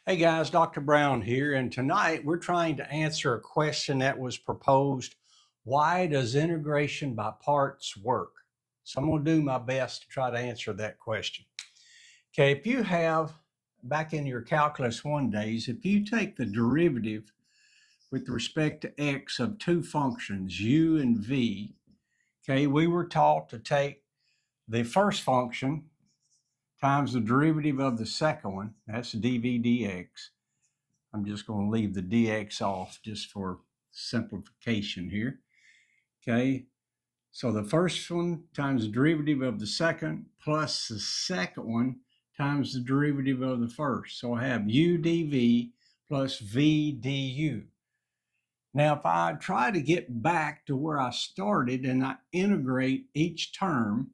Hey guys, Dr. Brown here, and tonight we're trying to answer a question that was proposed. Why does integration by parts work? So I'm going to do my best to try to answer that question. Okay, if you have, back in your Calculus 1 days, if you take the derivative with respect to x of two functions, u and v, okay, we were taught to take the first function times the derivative of the second one, that's dv dx. I'm just going to leave the dx off just for simplification here. Okay, so the first one times the derivative of the second plus the second one times the derivative of the first. So I have u dv plus v du. Now, if I try to get back to where I started and I integrate each term,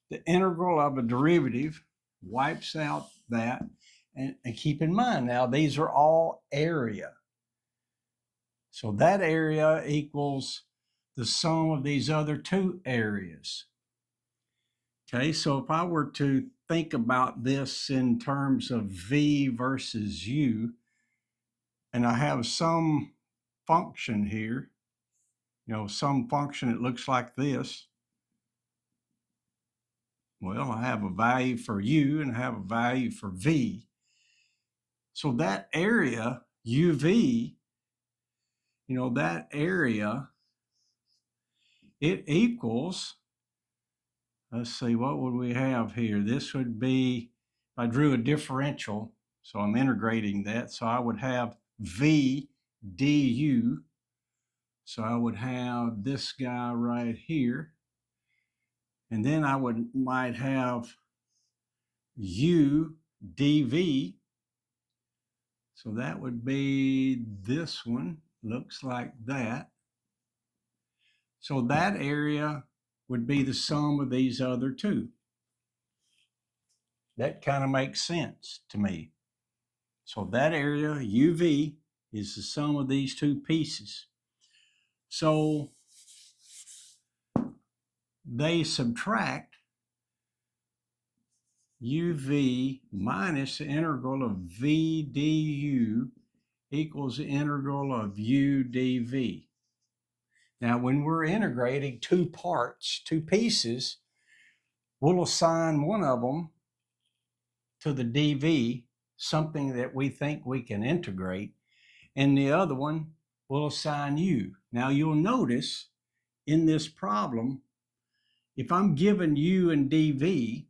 the integral of a derivative wipes out that. And keep in mind now, these are all area. So that area equals the sum of these other two areas. Okay, so if I were to think about this in terms of v versus u, and I have some function here, some function that looks like this. Well, I have a value for u and I have a value for v. So that area, uv, that area, it equals, let's see, what would we have here? This would be, if I drew a differential, so I'm integrating that, so I would have v du. So I would have this guy right here. And then I might have u dv. So that would be this one, looks like that. So that area would be the sum of these other two. That kind of makes sense to me. So that area, uv, is the sum of these two pieces. So they subtract uv minus the integral of v du equals the integral of u dv. Now, when we're integrating two parts, two pieces, we'll assign one of them to the dv, something that we think we can integrate, and the other one we'll assign u. Now, you'll notice in this problem, if I'm given u and dv,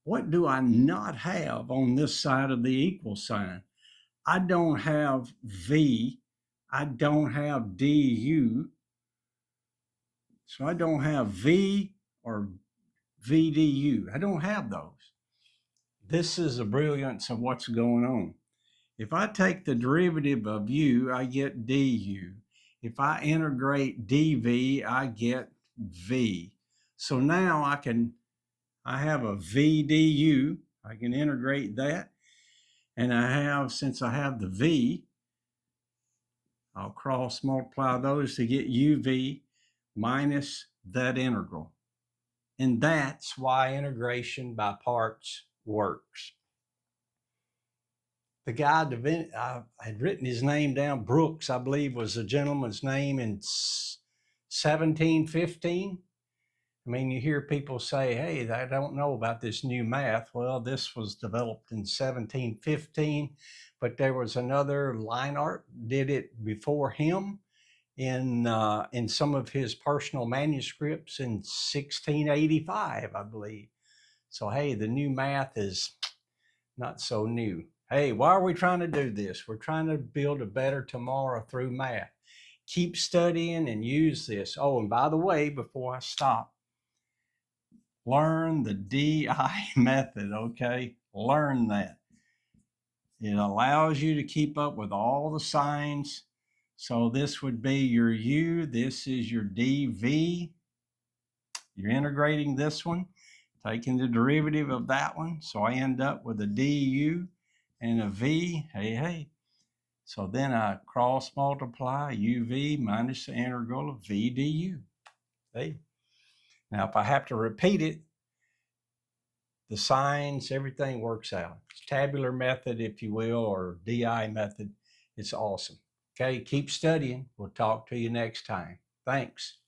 what do I not have on this side of the equal sign? I don't have v, I don't have du, so I don't have v or v du. I don't have those. This is the brilliance of what's going on. If I take the derivative of u, I get du. If I integrate dv, I get v. So now I have a v du. I can integrate that. And since I have the v, I'll cross multiply those to get uv minus that integral. And that's why integration by parts works. The guy, I had written his name down, Brooks, I believe was the gentleman's name, in 1715. I mean, you hear people say, hey, I don't know about this new math. Well, this was developed in 1715, but there was another Leinart did it before him in some of his personal manuscripts in 1685, I believe. So, hey, the new math is not so new. Hey, why are we trying to do this? We're trying to build a better tomorrow through math. Keep studying and use this. Oh, and by the way, before I stop, learn the DI method, okay? Learn that. It allows you to keep up with all the signs. So this would be your U, this is your dV. You're integrating this one, taking the derivative of that one. So I end up with a du and a v, hey. So then I cross multiply uv minus the integral of v du. Hey. Now if I have to repeat it, the signs, everything works out. Tabular method, if you will, or DI method. It's awesome. Okay, keep studying. We'll talk to you next time. Thanks.